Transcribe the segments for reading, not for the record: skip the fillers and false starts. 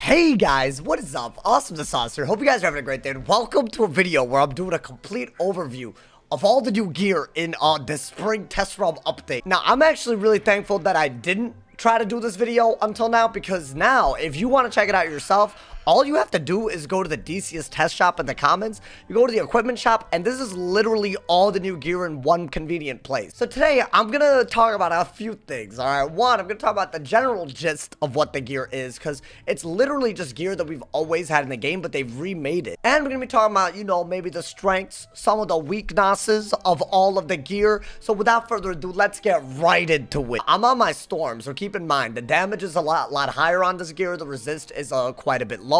Hey guys, what is up? AwesomeTheSauce here. Hope you guys are having a great day and welcome to a video where I'm doing a complete overview of all the new gear in this spring test run update. Now, I'm actually really thankful that I didn't try to do this video until now, because now if you want to check it out yourself, all you have to do is go to the DCS test shop in the comments, you go to the equipment shop, and this is literally all the new gear in one convenient place. So today, I'm going to talk about a few things, alright? One, I'm going to talk about the general gist of what the gear is, because it's literally just gear that we've always had in the game, but they've remade it. And we're going to be talking about, you know, maybe the strengths, some of the weaknesses of all of the gear. So without further ado, let's get right into it. I'm on my Storm, so keep in mind, the damage is a lot higher on this gear, the resist is quite a bit lower.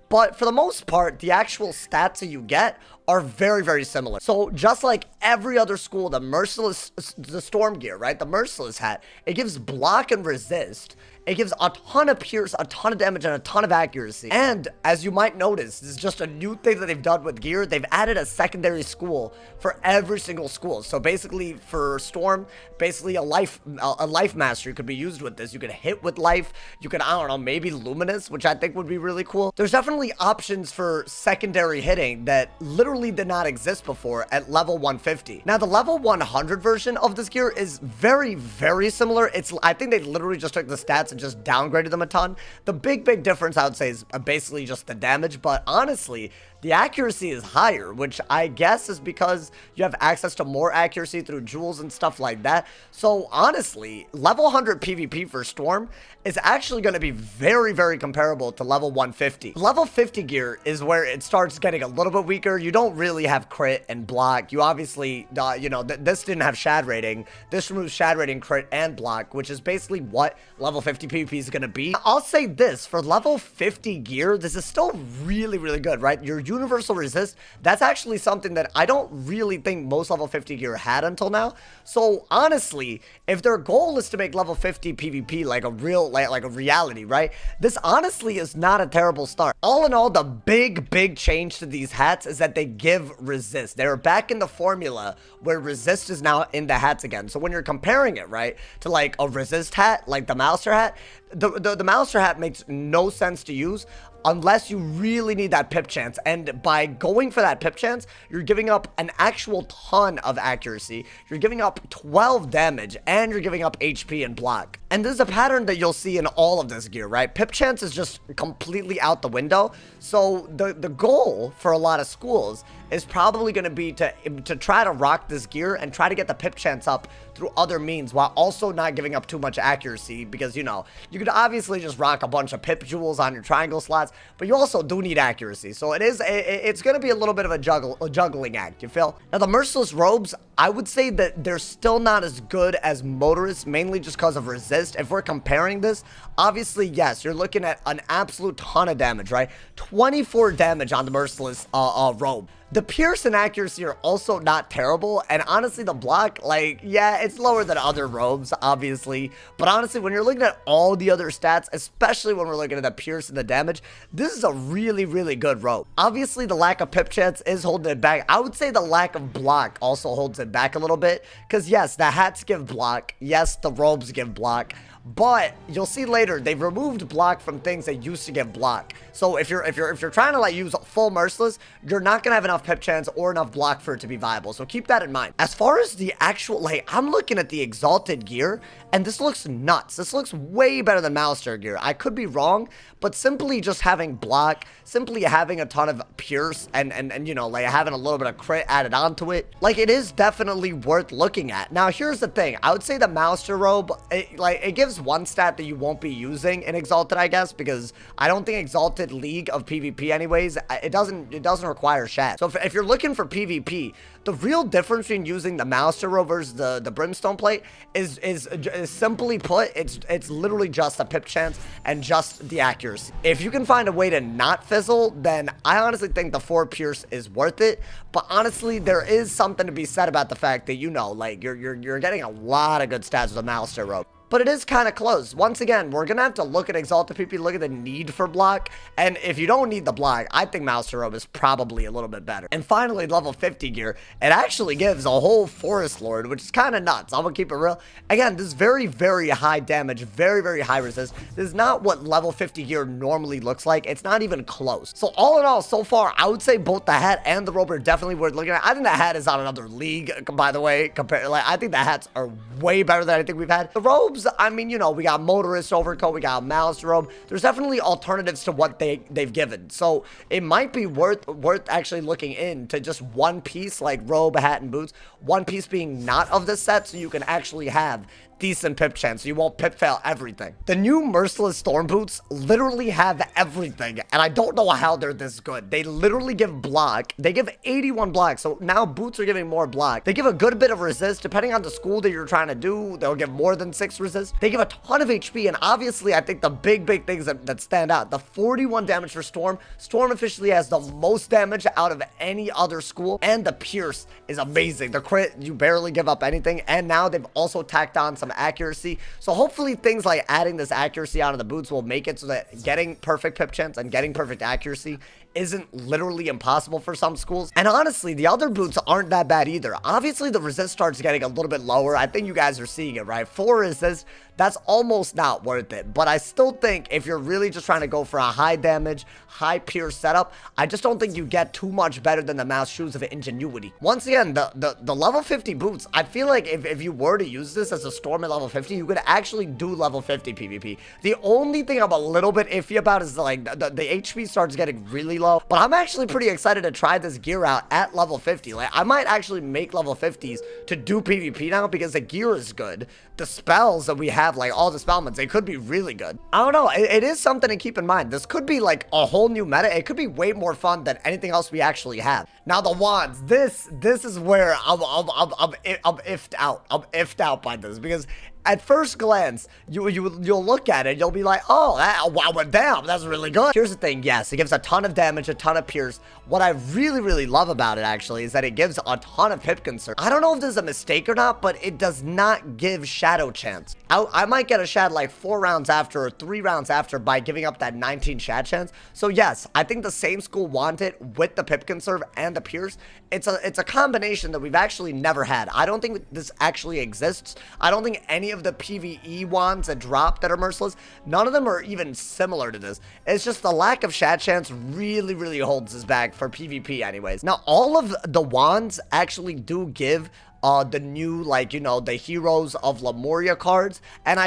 But for the most part, the actual stats that you get are very similar. So just like every other school, the Storm gear, right? The Merciless hat, it gives block and resist. It gives a ton of pierce, a ton of damage, and a ton of accuracy. And as you might notice, this is just a new thing that they've done with gear. They've added a secondary school for every single school. So basically for Storm, basically a life mastery could be used with this. You could hit with life. You could, I don't know, maybe luminous, which I think would be really cool. There's definitely options for secondary hitting that literally did not exist before at level 150. Now the level 100 version of this gear is very similar. I think they literally just took the stats and just downgraded them a ton. The big difference I would say is basically just the damage, but honestly the accuracy is higher, which I guess is because you have access to more accuracy through jewels and stuff like that. So honestly, level 100 PvP for Storm is actually going to be very comparable to level 150. Level 50 gear is where it starts getting a little bit weaker. You don't really have crit and block. You obviously, you know, this didn't have shad rating. This removes shad rating, crit, and block, which is basically what level 50 PvP is going to be. I'll say this, for level 50 gear, this is still really good, right? Your universal resist, that's actually something that I don't really think most level 50 gear had until now. So honestly, if their goal is to make level 50 PvP like a real, like a reality, right? This honestly is not a terrible start. All in all, the big change to these hats is that they give resist. They're back in the formula where resist is now in the hats again. So when you're comparing it, right, to like a resist hat, like the Mouser hat, the Mouser hat makes no sense to use unless you really need that pip chance. And by going for that pip chance, you're giving up an actual ton of accuracy. You're giving up 12 damage, and you're giving up HP and block. And this is a pattern that you'll see in all of this gear, right? Pip chance is just completely out the window. So the goal for a lot of schools is probably going to be to try to rock this gear and try to get the pip chance up through other means while also not giving up too much accuracy, because, you know, you could obviously just rock a bunch of pip jewels on your triangle slots, but you also do need accuracy. So it's going to be a little bit of a juggling act, you feel? Now the Merciless Robes, I would say that they're still not as good as Motorists, mainly just because of resist. If we're comparing this, obviously, yes, you're looking at an absolute ton of damage, right? 24 damage on the Merciless robe. The pierce and accuracy are also not terrible, and honestly, the block, like, yeah, it's lower than other robes, obviously, but honestly, when you're looking at all the other stats, especially when we're looking at the pierce and the damage, this is a really good robe. Obviously, the lack of pip chance is holding it back. I would say the lack of block also holds it back a little bit, because yes, the hats give block, yes, the robes give block, but you'll see later they've removed block from things that used to give block. So if you're trying to like use full Merciless, you're not gonna have enough pip chance or enough block for it to be viable. So keep that in mind. As far as the actual, like, I'm looking at the Exalted Gear, and this looks nuts. This looks way better than Mouser gear. I could be wrong, but simply just having block, simply having a ton of pierce, and you know, like having a little bit of crit added onto it, like, it is definitely worth looking at. Now here's the thing, I would say the Mouser robe, it gives one stat that you won't be using in Exalted, I guess, because I don't think Exalted League of PvP anyways, it doesn't require shad. So if you're looking for PvP, the real difference between using the Mouser robe versus the Brimstone plate is simply put, it's literally just a pip chance and just the accuracy. If you can find a way to not fizzle, then I honestly think the 4 pierce is worth it. But honestly, there is something to be said about the fact that, you know, like, you're getting a lot of good stats with the Mouser robe. but it is kind of close. Once again, we're gonna have to look at Exalted PP, look at the need for block, and if you don't need the block, I think Merciless Robe is probably a little bit better. And finally, level 50 gear, it actually gives a whole Forest Lord, which is kind of nuts. I'm gonna keep it real. Again, this is very, very high damage, very, very high resist. This is not what level 50 gear normally looks like. It's not even close. So all in all, so far, I would say both the hat and the robe are definitely worth looking at. I think the hat is on another league, by the way, compared, like, I think the hats are way better than anything we've had. The robes, I mean, you know, we got Motorist Overcoat, we got Merciless Robe. There's definitely alternatives to what they've given. So it might be worth actually looking into just one piece, like robe, hat, and boots. One piece being not of this set, so you can actually have decent pip chance, so you won't pip fail everything. The new Merciless Storm boots literally have everything, and I don't know how they're this good. They literally give block. They give 81 block, so now boots are giving more block. They give a good bit of resist. Depending on the school that you're trying to do, they'll give more than 6 resist. They give a ton of HP, and obviously, I think the big things that stand out, the 41 damage for Storm. Storm officially has the most damage out of any other school, and the Pierce is amazing. The crit, you barely give up anything, and now they've also tacked on some accuracy. So hopefully things like adding this accuracy onto the boots will make it so that getting perfect pip chance and getting perfect accuracy isn't literally impossible for some schools. And honestly, the other boots aren't that bad either. Obviously, the resist starts getting a little bit lower. I think you guys are seeing it, right? 4 resist, that's almost not worth it. But I still think if you're really just trying to go for a high damage, high pierce setup, I just don't think you get too much better than the Mouse Shoes of Ingenuity. Once again, the level 50 boots, I feel like if you were to use this as a Storm at level 50, you could actually do level 50 PvP. The only thing I'm a little bit iffy about is like the HP starts getting really low, but I'm actually pretty excited to try this gear out at level 50. Like, I might actually make level 50s to do PvP now because the gear is good. The spells that we have, like all the spellments, they could be really good. I don't know, it is something to keep in mind. This could be like a whole new meta. It could be way more fun than anything else we actually have. Now the wands, this is where I'm iffed out. I'm iffed out by this because at first glance, you'll look at it, you'll be like, oh, wow, damn, that's really good. Here's the thing, yes, it gives a ton of damage, a ton of pierce. What I really love about it, actually, is that it gives a ton of pip concern. I don't know if this is a mistake or not, but it does not give shadow chance. I might get a shad like 4 rounds after or 3 rounds after by giving up that 19 shad chance. So yes, I think the same school want it with the pip conserve and the pierce. It's a combination that we've actually never had. I don't think this actually exists. I don't think any of the PvE wands that drop that are merciless, none of them are even similar to this. It's just the lack of shad chance really holds us back for PvP anyways. Now, all of the wands actually do give the new, like, you know, the Heroes of Lemuria cards, and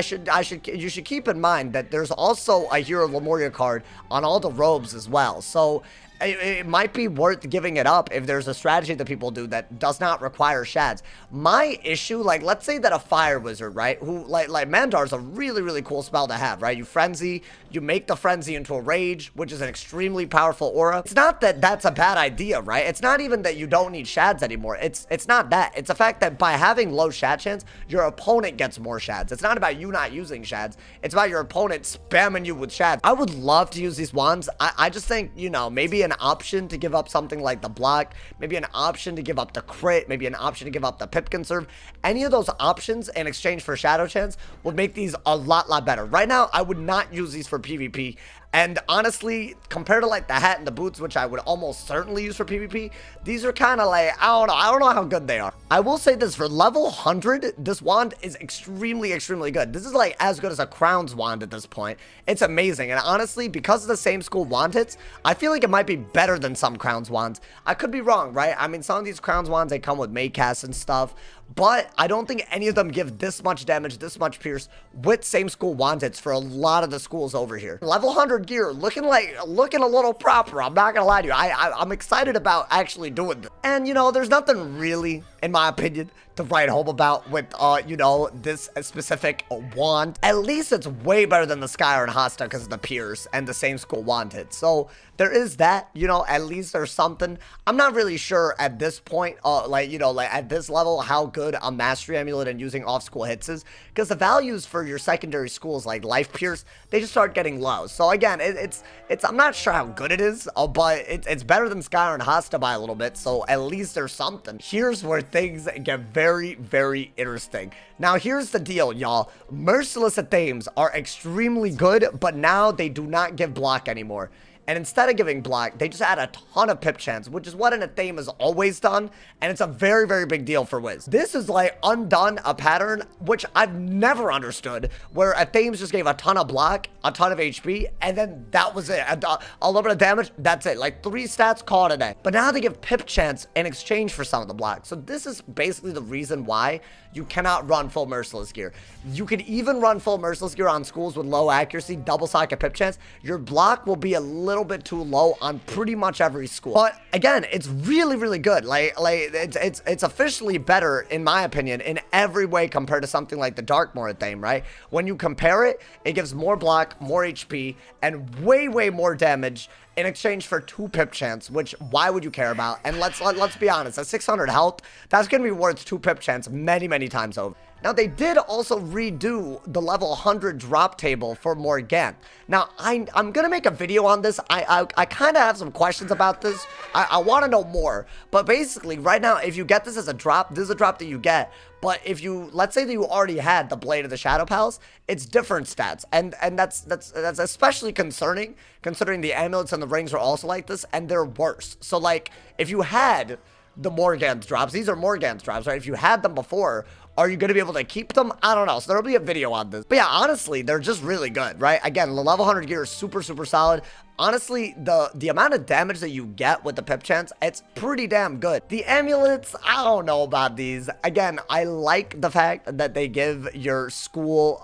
you should keep in mind that there's also a Hero of Lemuria card on all the robes as well. So it might be worth giving it up if there's a strategy that people do that does not require shads. My issue, like, let's say that a fire wizard, right, who, like Mandar's a really cool spell to have, right? You frenzy, you make the frenzy into a rage, which is an extremely powerful aura. It's not that that's a bad idea, right? It's not even that you don't need shads anymore. It's not that. It's the fact that by having low shad chance, your opponent gets more shads. It's not about you not using shads. It's about your opponent spamming you with shads. I would love to use these wands. I just think, you know, maybe an option to give up something like the block, maybe an option to give up the crit, maybe an option to give up the pip conserve. Any of those options in exchange for shadow chance would make these a lot better. Right now, I would not use these for PvP. And honestly, compared to like the hat and the boots, which I would almost certainly use for PvP, these are kind of like, I don't know how good they are. I will say this, for level 100, this wand is extremely good. This is like as good as a Crown's wand at this point. It's amazing. And honestly, because of the same school wand hits, I feel like it might be better than some Crown's wands. I could be wrong, right? I mean, some of these Crown's wands, they come with Maycast and stuff, but I don't think any of them give this much damage, this much pierce with same school wand hits for a lot of the schools over here. Level 100 gear, looking a little proper. I'm not gonna lie to you. I'm excited about actually doing this. And you know, there's nothing really, in my opinion, to write home about with, you know, this specific wand. At least it's way better than the Skyr and Hosta because of the pierce and the same school wand hit. So there is that, you know, at least there's something. I'm not really sure at this point, like, you know, like at this level, how good a Mastery Amulet and using off-school hits is, because the values for your secondary schools like Life Pierce, they just start getting low. So again, I'm not sure how good it is, but it's better than Skyr and Hosta by a little bit, so at least there's something. Here's where things get very, very interesting. Now, here's the deal, y'all. Merciless Themes are extremely good, but now they do not give block anymore. And instead of giving block, they just add a ton of pip chance, which is what an theme has always done. And it's a very, very big deal for Wiz. This is like undone a pattern, which I've never understood, where themes just gave a ton of block, a ton of HP, and then that was it. A little bit of damage, that's it. Like 3 stats, call it a day. But now they give pip chance in exchange for some of the block. So this is basically the reason why you cannot run full Merciless Gear. You could even run full Merciless Gear on schools with low accuracy, double socket pip chance. Your block will be a little bit too low on pretty much every school. But again, it's really, really good. Like it's officially better, in my opinion, in every way compared to something like the Darkmoor theme, right? When you compare it, it gives more block, more HP, and way, way more damage in exchange for 2 pip chance, which why would you care about? And let's be honest, at 600 health, that's gonna be worth 2 pip chance many, many times over. Now, they did also redo the level 100 drop table for Morgan. Now, I'm gonna make a video on this. I kind of have some questions about this. I want to know more. But basically, right now, if you get this as a drop, this is a drop that you get. But if you, let's say that you already had the Blade of the Shadow Palace, it's different stats. And that's especially concerning, considering the amulets and the rings are also like this, and they're worse. So, like, if you had the Morgan's drops, these are Morgan's drops, right? If you had them before, are you going to be able to keep them? I don't know. So there'll be a video on this. But yeah, honestly, they're just really good, right? Again, the level 100 gear is super, super solid. Honestly, the amount of damage that you get with the pip chance, it's pretty damn good. The amulets, I don't know about these. Again, I like the fact that they give your school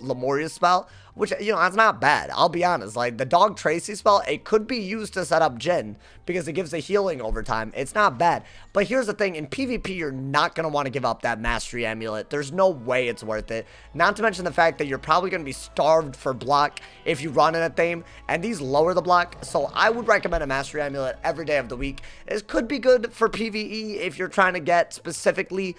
Lemuria spell, which, you know, that's not bad. I'll be honest. Like, the Dog Tracy spell, it could be used to set up Jin because it gives a healing over time. It's not bad. But here's the thing. In PvP, you're not going to want to give up that Mastery Amulet. There's no way it's worth it. Not to mention the fact that you're probably going to be starved for block if you run in a theme, and these lower the block. So I would recommend a Mastery Amulet every day of the week. This could be good for PvE if you're trying to get specifically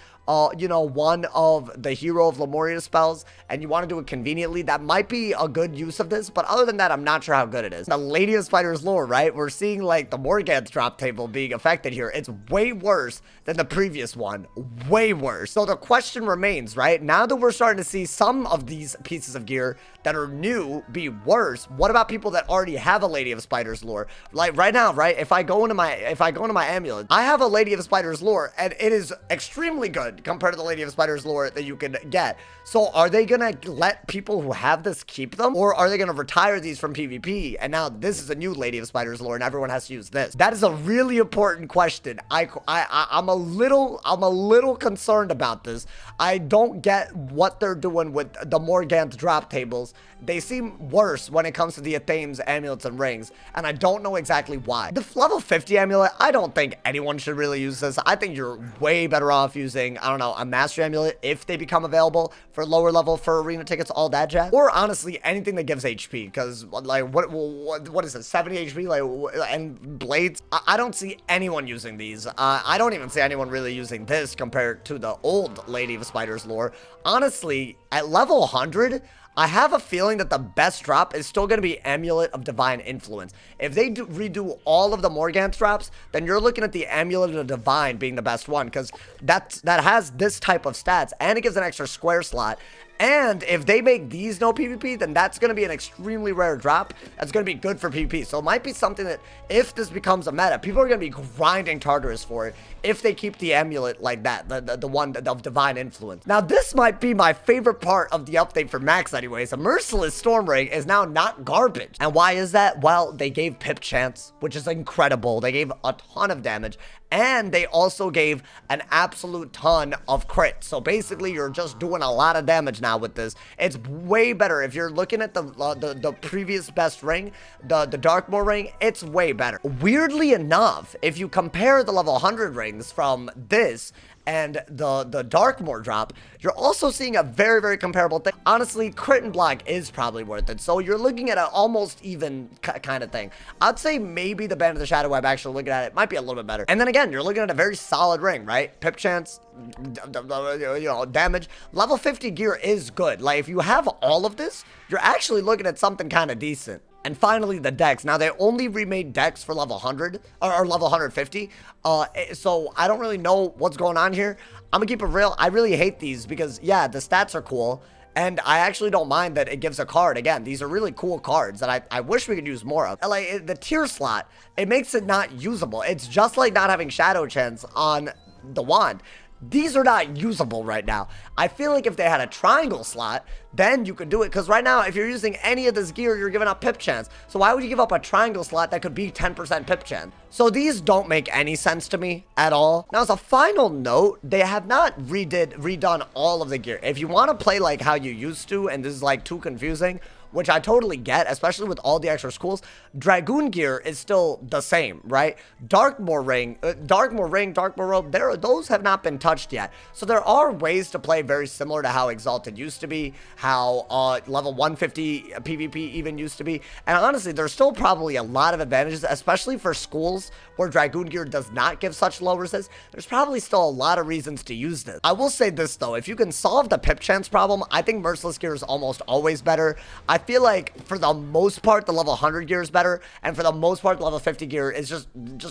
you know, one of the Hero of Lemuria spells, and you want to do it conveniently. That might be a good use of this, but other than that, I'm not sure how good it is. The Lady of Spider's lore, right? We're seeing, like, the Morgan's drop table being affected here. It's way worse than the previous one. Way worse. So the question remains, right? Now that we're starting to see some of these pieces of gear that are new be worse, what about people that already have a Lady of Spider's lore? Like, right now, right? If I go into my amulet, I have a Lady of Spider's lore, and it is extremely good compared to the Lady of Spider's lore that you can get. So are they gonna let people who have this keep them, or are they gonna retire these from PvP, and now this is a new Lady of Spider's lore and everyone has to use this? That is a really important question. I'm a little concerned about this. I don't get what they're doing with the Morgan's drop tables. They seem worse when it comes to the Athames, amulets, and rings, and I don't know exactly why. The level 50 amulet, I don't think anyone should really use this. I think you're way better off using, I don't know, a Mastery Amulet if they become available for lower level, for arena tickets, all that jazz. Or honestly, anything that gives HP, because, like, what is it, 70 HP, like, and blades? I don't see anyone using these. I don't even see anyone really using this compared to the old Lady of Spider's lore. Honestly, at level 100, I have a feeling that the best drop is still going to be Amulet of Divine Influence. If they redo all of the Morgant's drops, then you're looking at the Amulet of Divine being the best one, because that has this type of stats, and it gives an extra square slot. And if they make these no PvP, then that's going to be an extremely rare drop. That's going to be good for PvP. So it might be something that, if this becomes a meta, people are going to be grinding Tartarus for it if they keep the amulet like that, the one of Divine Influence. Now, this might be my favorite part of the update for Max anyways. A Merciless Storm Rig is now not garbage. And why is that? Well, they gave pip chance, which is incredible. They gave a ton of damage. And they also gave an absolute ton of crit. So basically, you're just doing a lot of damage now with this. It's way better. If you're looking at the previous best ring, the Darkmoor ring, it's way better. Weirdly enough, if you compare the level 100 rings from this and the Darkmoor drop, you're also seeing a very, very comparable thing. Honestly, crit and block is probably worth it. So you're looking at an almost even kind of thing. I'd say maybe the Band of the Shadow Web, actually looking at it, might be a little bit better. And then again, you're looking at a very solid ring, right? Pip chance, you know, damage. Level 50 gear is good. Like, if you have all of this, you're actually looking at something kind of decent. And finally, the decks. Now, they only remade decks for level 100, or level 150, so I don't really know what's going on here. I'm gonna keep it real. I really hate these because, yeah, the stats are cool, and I actually don't mind that it gives a card. Again, these are really cool cards that I wish we could use more of. Like, the tier slot, it makes it not usable. It's just like not having Shadow Chance on the wand. These are not usable right now. I feel like if they had a triangle slot, then you could do it. Because right now, if you're using any of this gear, you're giving up pip chance. So why would you give up a triangle slot that could be 10% pip chance? So these don't make any sense to me at all. Now, as a final note, they have not redone all of the gear. If you want to play like how you used to, and this is like too confusing, which I totally get, especially with all the extra schools, Dragoon gear is still the same, right? Darkmoor Ring, Darkmoor Robe, those have not been touched yet. So there are ways to play very similar to how Exalted used to be, how level 150 PvP even used to be. And honestly, there's still probably a lot of advantages, especially for schools where Dragoon gear does not give such low resist. There's probably still a lot of reasons to use this. I will say this though, if you can solve the pip chance problem, I think Merciless gear is almost always better. I feel like for the most part, the level 100 gear is better, and for the most part, the level 50 gear is just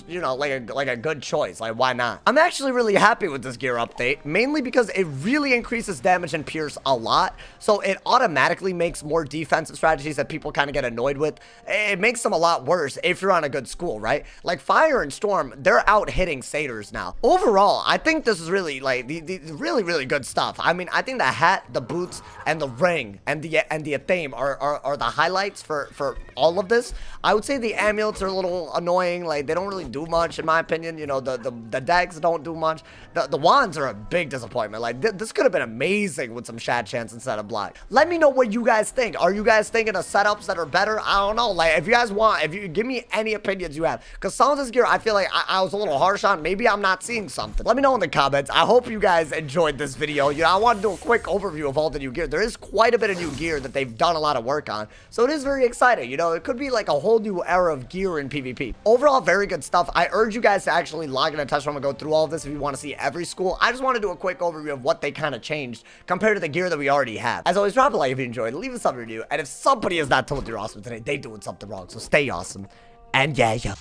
you know, like a good choice. Like, why not? I'm actually really happy with this gear update, mainly because it really increases damage and pierce a lot, so it automatically makes more defensive strategies that people kind of get annoyed with. It makes them a lot worse if you're on a good school, right? Like Fire and Storm, they're out hitting satyrs now. Overall, I think this is really like the really good stuff. I mean, I think the hat, the boots, and the ring, and the Athame are the highlights for all of this. I would say the amulets are a little annoying. Like, they don't really do much, in my opinion. You know, the decks don't do much. The wands are a big disappointment. Like, this could have been amazing with some Shad Chance instead of block. Let me know what you guys think. Are you guys thinking of setups that are better? I don't know. Like, if you guys want, if you give me any opinions you have, because some of this gear I feel like I was a little harsh on. Maybe I'm not seeing something. Let me know in the comments. I hope you guys enjoyed this video. You know, I want to do a quick overview of all the new gear. There is quite a bit of new gear that they've done a lot of work on, so it is very exciting. You know, it could be like a whole new era of gear in PvP. Overall, very good stuff. I urge you guys to actually log in a test room and go through all of this if you want to see every school. I just want to do a quick overview of what they kind of changed compared to the gear that we already have. As always, drop a like if you enjoyed, leave us a review, and if somebody has not told you you're awesome today, they're doing something wrong, so stay awesome. And yeah.